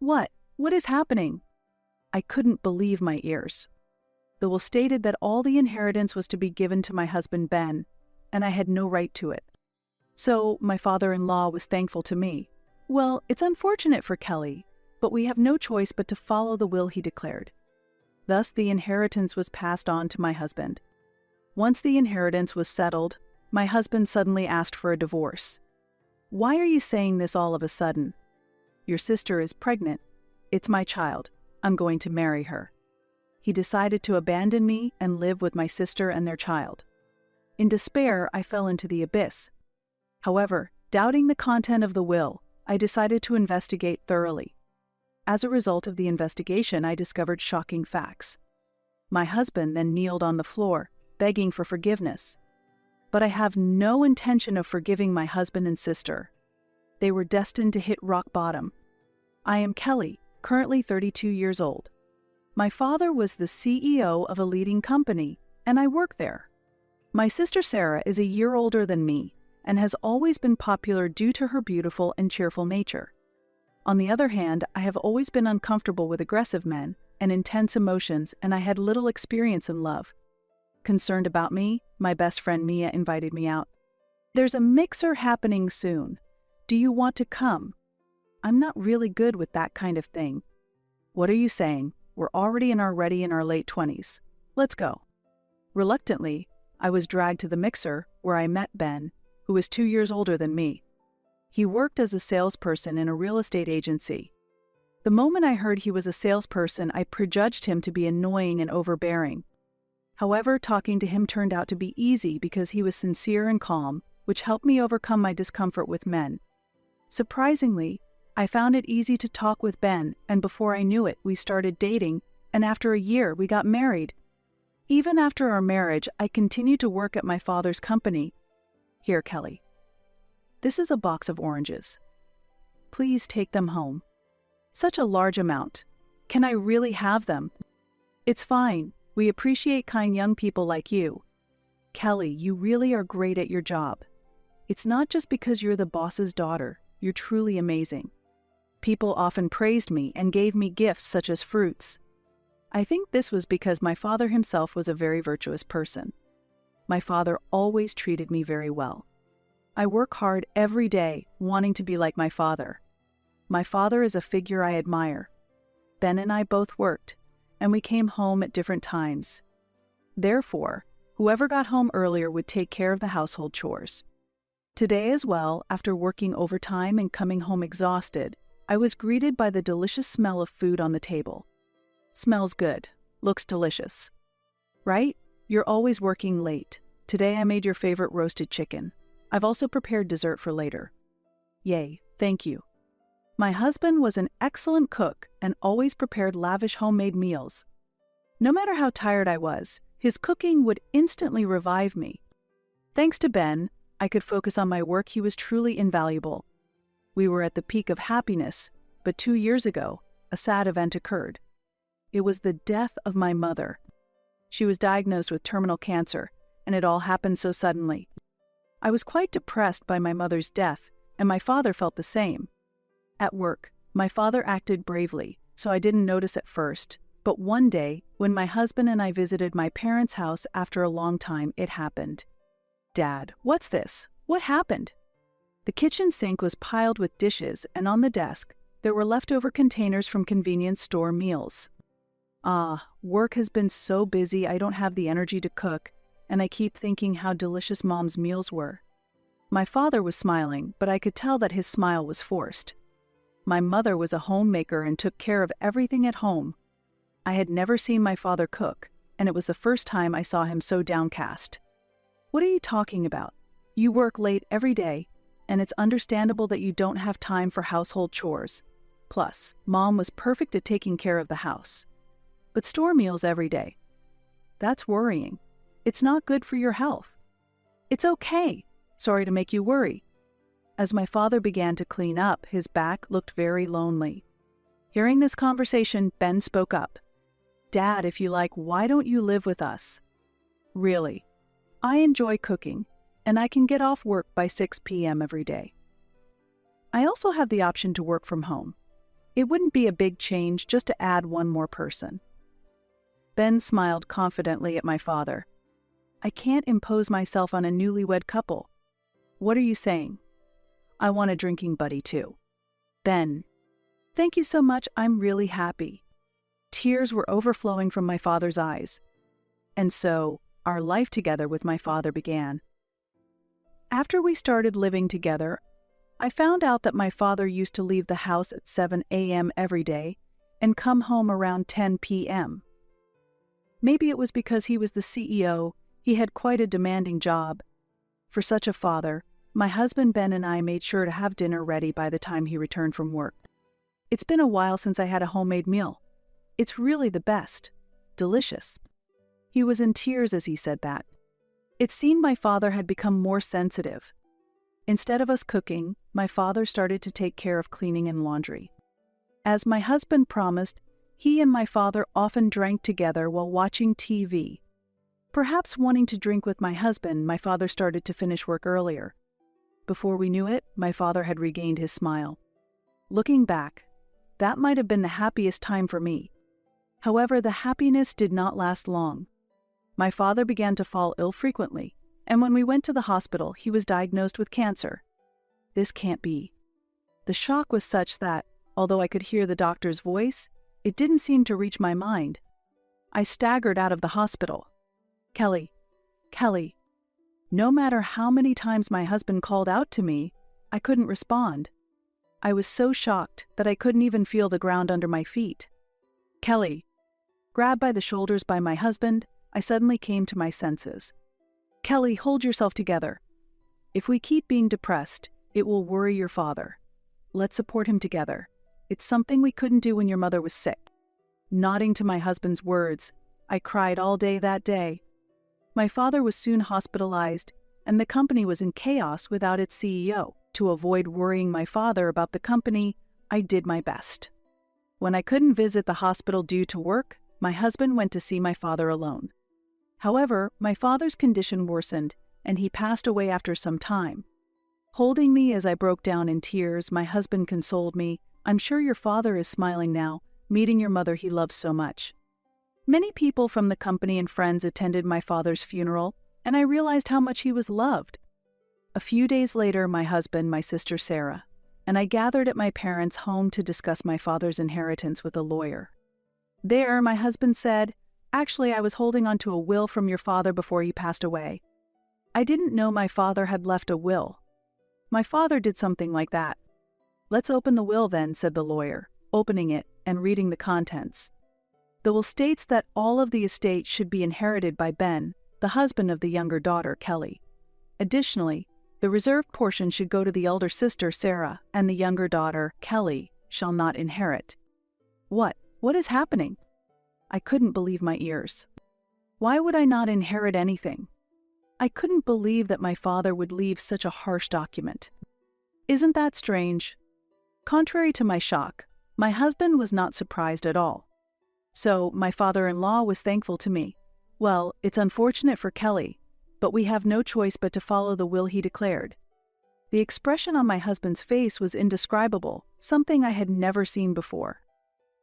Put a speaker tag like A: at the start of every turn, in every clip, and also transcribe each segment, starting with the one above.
A: What? What is happening? I couldn't believe my ears. The will stated that all the inheritance was to be given to my husband Ben, and I had no right to it. So my father-in-law was thankful to me. Well, it's unfortunate for Kelly, but we have no choice but to follow the will he declared. Thus the inheritance was passed on to my husband. Once the inheritance was settled, my husband suddenly asked for a divorce. Why are you saying this all of a sudden? Your sister is pregnant. It's my child. I'm going to marry her. He decided to abandon me and live with my sister and their child. In despair, I fell into the abyss. However, doubting the content of the will, I decided to investigate thoroughly. As a result of the investigation, I discovered shocking facts. My husband then kneeled on the floor, begging for forgiveness. But I have no intention of forgiving my husband and sister. They were destined to hit rock bottom. I am Kelly, currently 32 years old. My father was the CEO of a leading company, and I work there. My sister Sarah is a year older than me and has always been popular due to her beautiful and cheerful nature. On the other hand, I have always been uncomfortable with aggressive men and intense emotions, and I had little experience in love. Concerned about me, my best friend Mia invited me out. There's a mixer happening soon. Do you want to come? I'm not really good with that kind of thing. What are you saying? We're already in our late 20s. Let's go. Reluctantly, I was dragged to the mixer where I met Ben, who was 2 years older than me. He worked as a salesperson in a real estate agency. The moment I heard he was a salesperson, I prejudged him to be annoying and overbearing. However, talking to him turned out to be easy because he was sincere and calm, which helped me overcome my discomfort with men. Surprisingly, I found it easy to talk with Ben, and before I knew it, we started dating, and after a year, we got married. Even after our marriage, I continued to work at my father's company. Here, Kelly. This is a box of oranges. Please take them home. Such a large amount. Can I really have them? It's fine. We appreciate kind young people like you. Kelly, you really are great at your job. It's not just because you're the boss's daughter. You're truly amazing. People often praised me and gave me gifts such as fruits. I think this was because my father himself was a very virtuous person. My father always treated me very well. I work hard every day, wanting to be like my father. My father is a figure I admire. Ben and I both worked, and we came home at different times. Therefore, whoever got home earlier would take care of the household chores. Today as well, after working overtime and coming home exhausted, I was greeted by the delicious smell of food on the table. Smells good. Looks delicious. Right? You're always working late. Today I made your favorite roasted chicken. I've also prepared dessert for later. Yay, thank you. My husband was an excellent cook and always prepared lavish homemade meals. No matter how tired I was, his cooking would instantly revive me. Thanks to Ben, I could focus on my work. He was truly invaluable. We were at the peak of happiness, but 2 years ago, a sad event occurred. It was the death of my mother. She was diagnosed with terminal cancer, and it all happened so suddenly. I was quite depressed by my mother's death, and my father felt the same. At work, my father acted bravely, so I didn't notice at first, but one day, when my husband and I visited my parents' house after a long time, it happened. Dad, what's this? What happened? The kitchen sink was piled with dishes, and on the desk, there were leftover containers from convenience store meals. Work has been so busy I don't have the energy to cook, and I keep thinking how delicious Mom's meals were. My father was smiling, but I could tell that his smile was forced. My mother was a homemaker and took care of everything at home. I had never seen my father cook, and it was the first time I saw him so downcast. What are you talking about? You work late every day, and it's understandable that you don't have time for household chores. Plus, Mom was perfect at taking care of the house. But store meals every day. That's worrying. It's not good for your health. It's okay. Sorry to make you worry. As my father began to clean up, his back looked very lonely. Hearing this conversation, Ben spoke up. Dad, if you like, why don't you live with us? Really, I enjoy cooking, and I can get off work by 6 p.m. every day. I also have the option to work from home. It wouldn't be a big change just to add one more person. Ben smiled confidently at my father. I can't impose myself on a newlywed couple. What are you saying? I want a drinking buddy too. Ben. Thank you so much, I'm really happy. Tears were overflowing from my father's eyes. And so, our life together with my father began. After we started living together, I found out that my father used to leave the house at 7 a.m. every day and come home around 10 p.m. Maybe it was because he was the CEO, he had quite a demanding job. For such a father, my husband Ben and I made sure to have dinner ready by the time he returned from work. It's been a while since I had a homemade meal. It's really the best. Delicious. He was in tears as he said that. It seemed my father had become more sensitive. Instead of us cooking, my father started to take care of cleaning and laundry. As my husband promised, he and my father often drank together while watching TV. Perhaps wanting to drink with my husband, my father started to finish work earlier. Before we knew it, my father had regained his smile. Looking back, that might have been the happiest time for me. However, the happiness did not last long. My father began to fall ill frequently, and when we went to the hospital, he was diagnosed with cancer. This can't be. The shock was such that, although I could hear the doctor's voice, it didn't seem to reach my mind. I staggered out of the hospital. Kelly. No matter how many times my husband called out to me, I couldn't respond. I was so shocked that I couldn't even feel the ground under my feet. Kelly. Grabbed by the shoulders by my husband, I suddenly came to my senses. Kelly, hold yourself together. If we keep being depressed, it will worry your father. Let's support him together. It's something we couldn't do when your mother was sick. Nodding to my husband's words, I cried all day that day. My father was soon hospitalized, and the company was in chaos without its CEO. To avoid worrying my father about the company, I did my best. When I couldn't visit the hospital due to work, my husband went to see my father alone. However, my father's condition worsened, and he passed away after some time. Holding me as I broke down in tears, my husband consoled me. I'm sure your father is smiling now, meeting your mother he loves so much. Many people from the company and friends attended my father's funeral, and I realized how much he was loved. A few days later, my husband, my sister Sarah, and I gathered at my parents' home to discuss my father's inheritance with a lawyer. There, my husband said, "Actually, I was holding on to a will from your father before he passed away. I didn't know my father had left a will. My father did something like that." "Let's open the will then," said the lawyer, opening it and reading the contents. The will states that all of the estate should be inherited by Ben, the husband of the younger daughter, Kelly. Additionally, the reserved portion should go to the elder sister, Sarah, and the younger daughter, Kelly, shall not inherit. What is happening? I couldn't believe my ears. Why would I not inherit anything? I couldn't believe that my father would leave such a harsh document. Isn't that strange? Contrary to my shock, my husband was not surprised at all. So, my father-in-law was thankful to me. Well, it's unfortunate for Kelly, but we have no choice but to follow the will he declared. The expression on my husband's face was indescribable, something I had never seen before.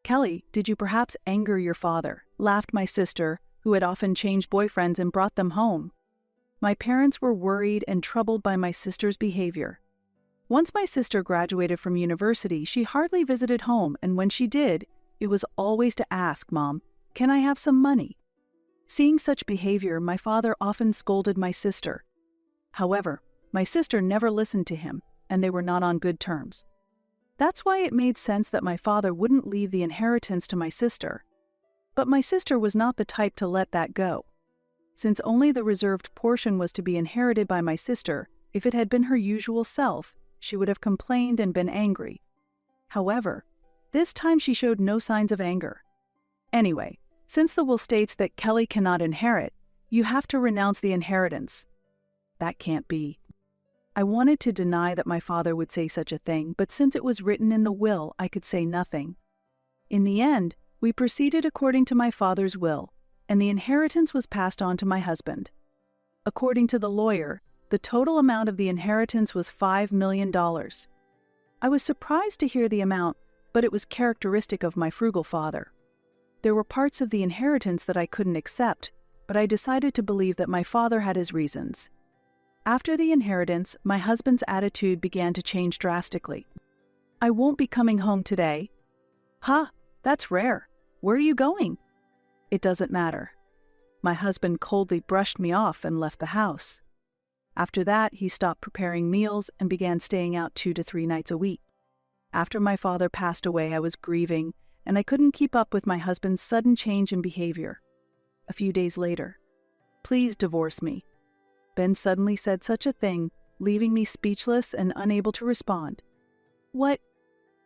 A: "Kelly, did you perhaps anger your father?" laughed my sister, who had often changed boyfriends and brought them home. My parents were worried and troubled by my sister's behavior. Once my sister graduated from university, she hardly visited home, and when she did, it was always to ask, "Mom, can I have some money?" Seeing such behavior, my father often scolded my sister. However, my sister never listened to him, and they were not on good terms. That's why it made sense that my father wouldn't leave the inheritance to my sister. But my sister was not the type to let that go. Since only the reserved portion was to be inherited by my sister, if it had been her usual self, she would have complained and been angry. However, this time she showed no signs of anger. Anyway, since the will states that Kelly cannot inherit, you have to renounce the inheritance. That can't be. I wanted to deny that my father would say such a thing, but since it was written in the will, I could say nothing. In the end, we proceeded according to my father's will, and the inheritance was passed on to my husband. According to the lawyer, the total amount of the inheritance was $5 million. I was surprised to hear the amount, but it was characteristic of my frugal father. There were parts of the inheritance that I couldn't accept, but I decided to believe that my father had his reasons. After the inheritance, my husband's attitude began to change drastically. "I won't be coming home today." "Ha, that's rare. Where are you going?" "It doesn't matter." My husband coldly brushed me off and left the house. After that, he stopped preparing meals and began staying out 2 to 3 nights a week. After my father passed away, I was grieving, and I couldn't keep up with my husband's sudden change in behavior. A few days later, "Please divorce me." Ben suddenly said such a thing, leaving me speechless and unable to respond. "What?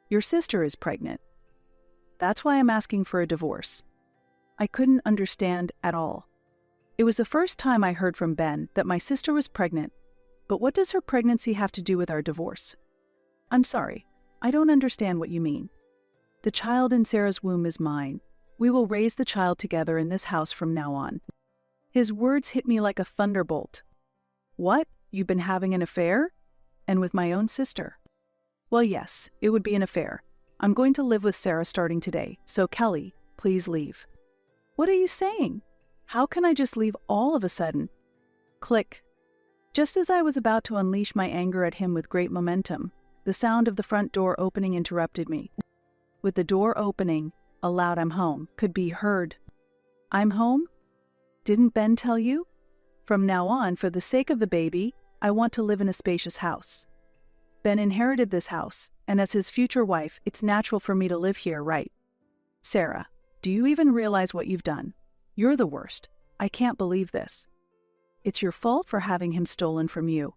A: Your sister is pregnant." "That's why I'm asking for a divorce." I couldn't understand at all. It was the first time I heard from Ben that my sister was pregnant, but what does her pregnancy have to do with our divorce? "I'm sorry, I don't understand what you mean. The child in Sarah's womb is mine. We will raise the child together in this house from now on." His words hit me like a thunderbolt. "What? You've been having an affair? And with my own sister?" "Well, yes, it would be an affair. I'm going to live with Sarah starting today, so Kelly, please leave." "What are you saying? How can I just leave all of a sudden?" Click. Just as I was about to unleash my anger at him with great momentum, the sound of the front door opening interrupted me. With the door opening, a loud "I'm home" could be heard. "I'm home? Didn't Ben tell you? From now on, for the sake of the baby, I want to live in a spacious house. Ben inherited this house, and as his future wife, it's natural for me to live here, right? Sarah, do you even realize what you've done? You're the worst. I can't believe this. It's your fault for having him stolen from you.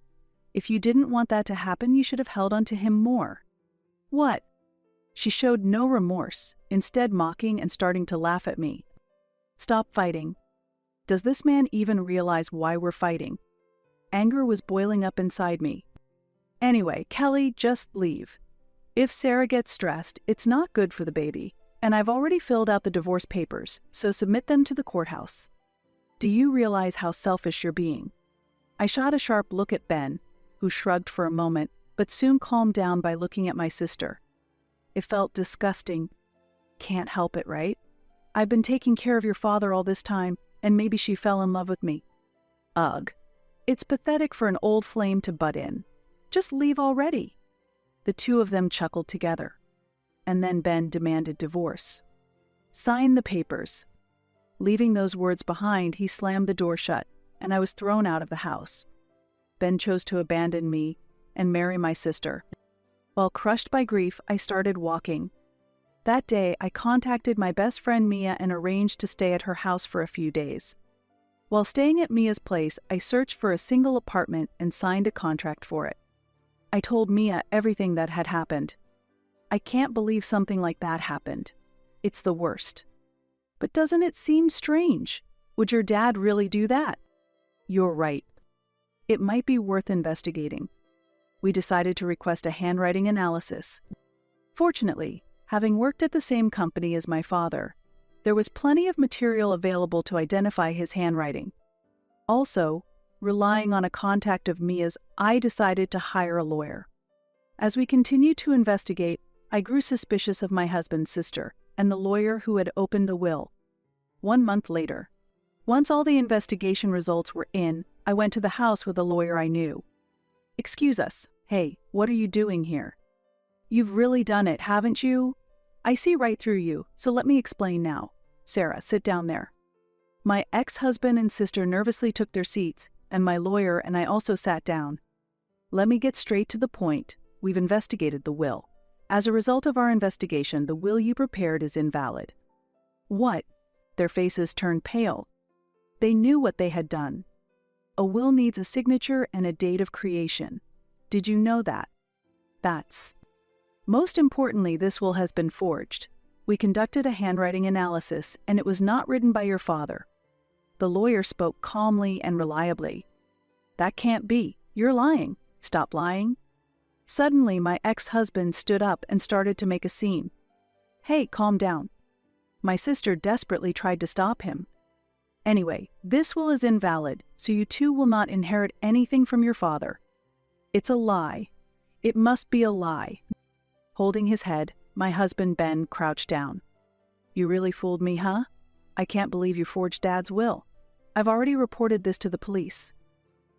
A: If you didn't want that to happen, you should have held on to him more." "What?" She showed no remorse, instead mocking and starting to laugh at me. "Stop fighting. Does this man even realize why we're fighting?" Anger was boiling up inside me. "Anyway, Kelly, just leave. If Sarah gets stressed, it's not good for the baby, and I've already filled out the divorce papers, so submit them to the courthouse. Do you realize how selfish you're being?" I shot a sharp look at Ben, who shrugged for a moment, but soon calmed down by looking at my sister. It felt disgusting. Can't help it, right? I've been taking care of your father all this time, and maybe she fell in love with me. Ugh. It's pathetic for an old flame to butt in. Just leave already. The two of them chuckled together. And then Ben demanded divorce. "Sign the papers." Leaving those words behind, he slammed the door shut, and I was thrown out of the house. Ben chose to abandon me and marry my sister. While crushed by grief, I started walking. That day, I contacted my best friend Mia and arranged to stay at her house for a few days. While staying at Mia's place, I searched for a single apartment and signed a contract for it. I told Mia everything that had happened. "I can't believe something like that happened. It's the worst." "But doesn't it seem strange? Would your dad really do that?" "You're right. It might be worth investigating." We decided to request a handwriting analysis. Fortunately, having worked at the same company as my father, there was plenty of material available to identify his handwriting. Also, relying on a contact of Mia's, I decided to hire a lawyer. As we continued to investigate, I grew suspicious of my husband's sister and the lawyer who had opened the will. 1 month later, once all the investigation results were in, I went to the house with a lawyer I knew. "Excuse us. Hey, what are you doing here? You've really done it, haven't you? I see right through you, so let me explain now. Sarah, sit down there." My ex-husband and sister nervously took their seats, and my lawyer and I also sat down. "Let me get straight to the point. We've investigated the will. As a result of our investigation, the will you prepared is invalid." "What?" Their faces turned pale. They knew what they had done. A will needs a signature and a date of creation. Did you know that? Most importantly, this will has been forged. We conducted a handwriting analysis, and it was not written by your father. The lawyer spoke calmly and reliably. "That can't be. You're lying. Stop lying." Suddenly, my ex-husband stood up and started to make a scene. "Hey, calm down." My sister desperately tried to stop him. "Anyway, this will is invalid, so you two will not inherit anything from your father. It's a lie. It must be a lie." Holding his head, my husband Ben crouched down. You really fooled me, huh? I can't believe you forged Dad's will. I've already reported this to the police.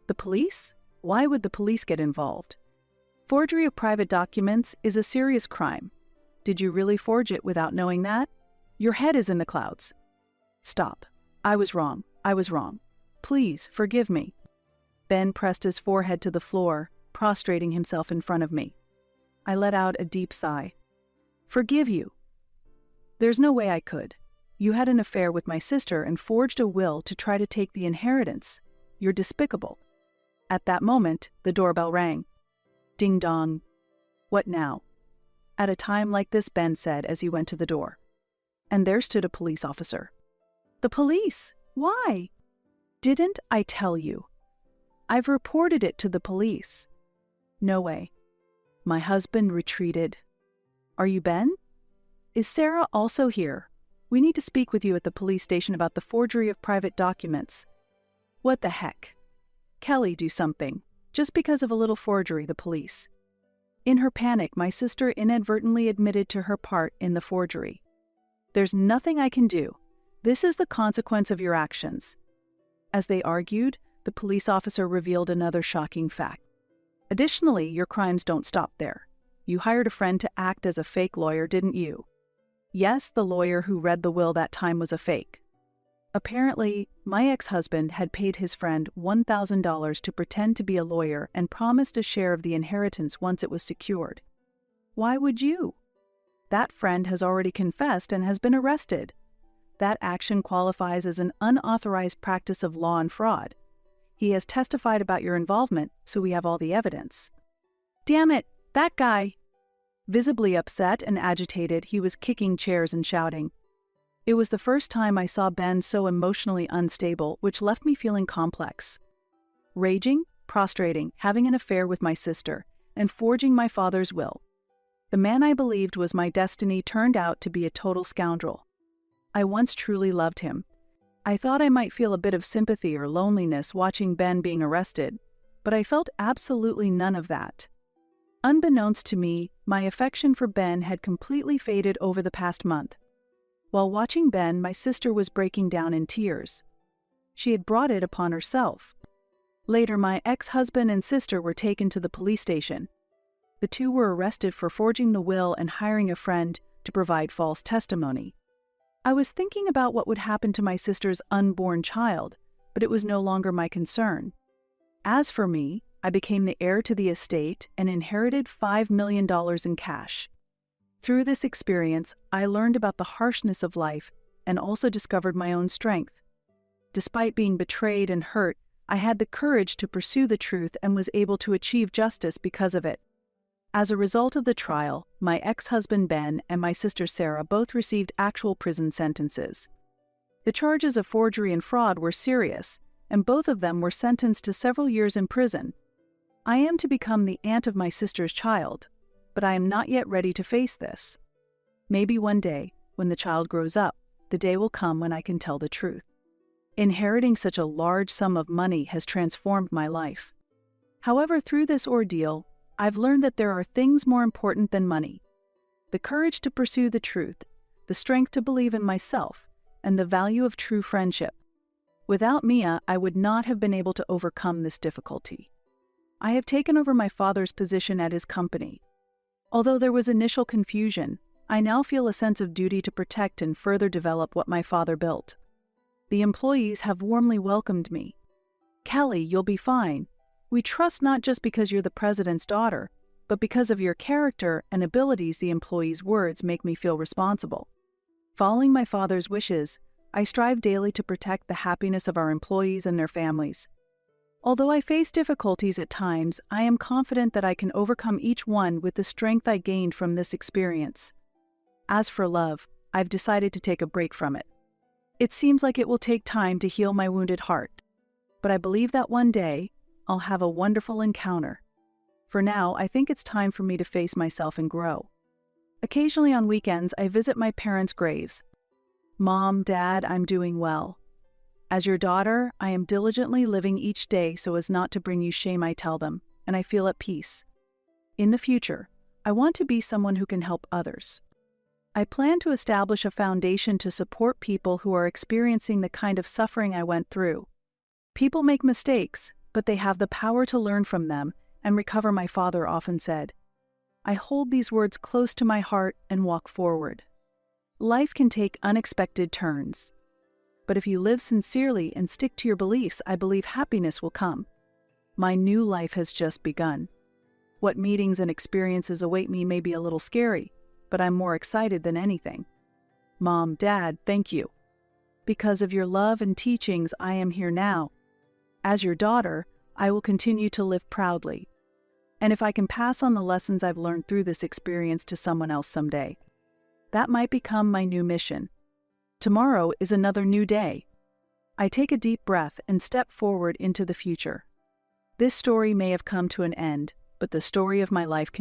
A: The police? Why would the police get involved? Forgery of private documents is a serious crime. Did you really forge it without knowing that? Your head is in the clouds. Stop. I was wrong. Please, forgive me. Ben pressed his forehead to the floor, prostrating himself in front of me. I let out a deep sigh. Forgive you? There's no way I could. You had an affair with my sister and forged a will to try to take the inheritance. You're despicable. At that moment, the doorbell rang. Ding dong. What now? At a time like this, Ben said as he went to the door. And there stood a police officer. The police? Why? Didn't I tell you? I've reported it to the police. No way. My husband retreated. Are you Ben? Is Sarah also here? We need to speak with you at the police station about the forgery of private documents. What the heck? Kelly, do something. Just because of a little forgery, the police. In her panic, my sister inadvertently admitted to her part in the forgery. There's nothing I can do. This is the consequence of your actions. As they argued, the police officer revealed another shocking fact. Additionally, your crimes don't stop there. You hired a friend to act as a fake lawyer, didn't you? Yes, the lawyer who read the will that time was a fake. Apparently, my ex-husband had paid his friend $1,000 to pretend to be a lawyer and promised a share of the inheritance once it was secured. Why would you? That friend has already confessed and has been arrested. That action qualifies as an unauthorized practice of law and fraud. He has testified about your involvement, so we have all the evidence. Damn it, that guy! Visibly upset and agitated, he was kicking chairs and shouting. It was the first time I saw Ben so emotionally unstable, which left me feeling complex. Raging, prostrating, having an affair with my sister, and forging my father's will. The man I believed was my destiny turned out to be a total scoundrel. I once truly loved him. I thought I might feel a bit of sympathy or loneliness watching Ben being arrested, but I felt absolutely none of that. Unbeknownst to me, my affection for Ben had completely faded over the past month. While watching Ben, my sister was breaking down in tears. She had brought it upon herself. Later, my ex-husband and sister were taken to the police station. The two were arrested for forging the will and hiring a friend to provide false testimony. I was thinking about what would happen to my sister's unborn child, but it was no longer my concern. As for me, I became the heir to the estate and inherited $5 million in cash. Through this experience, I learned about the harshness of life and also discovered my own strength. Despite being betrayed and hurt, I had the courage to pursue the truth and was able to achieve justice because of it. As a result of the trial, my ex-husband Ben and my sister Sarah both received actual prison sentences. The charges of forgery and fraud were serious, and both of them were sentenced to several years in prison. I am to become the aunt of my sister's child, but I am not yet ready to face this. Maybe one day, when the child grows up, the day will come when I can tell the truth. Inheriting such a large sum of money has transformed my life. However, through this ordeal, I've learned that there are things more important than money. The courage to pursue the truth, the strength to believe in myself, and the value of true friendship. Without Mia, I would not have been able to overcome this difficulty. I have taken over my father's position at his company. Although there was initial confusion, I now feel a sense of duty to protect and further develop what my father built. The employees have warmly welcomed me. Kelly, you'll be fine. We trust not just because you're the president's daughter, but because of your character and abilities. The employees' words make me feel responsible. Following my father's wishes, I strive daily to protect the happiness of our employees and their families. Although I face difficulties at times, I am confident that I can overcome each one with the strength I gained from this experience. As for love, I've decided to take a break from it. It seems like it will take time to heal my wounded heart, but I believe that one day, I'll have a wonderful encounter. For now, I think it's time for me to face myself and grow. Occasionally on weekends, I visit my parents' graves. Mom, Dad, I'm doing well. As your daughter, I am diligently living each day so as not to bring you shame, I tell them, and I feel at peace. In the future, I want to be someone who can help others. I plan to establish a foundation to support people who are experiencing the kind of suffering I went through. People make mistakes, but they have the power to learn from them and recover, my father often said. I hold these words close to my heart and walk forward. Life can take unexpected turns. But if you live sincerely and stick to your beliefs, I believe happiness will come. My new life has just begun. What meetings and experiences await me may be a little scary, but I'm more excited than anything. Mom, Dad, thank you. Because of your love and teachings, I am here now. As your daughter, I will continue to live proudly. And if I can pass on the lessons I've learned through this experience to someone else someday, that might become my new mission. Tomorrow is another new day. I take a deep breath and step forward into the future. This story may have come to an end, but the story of my life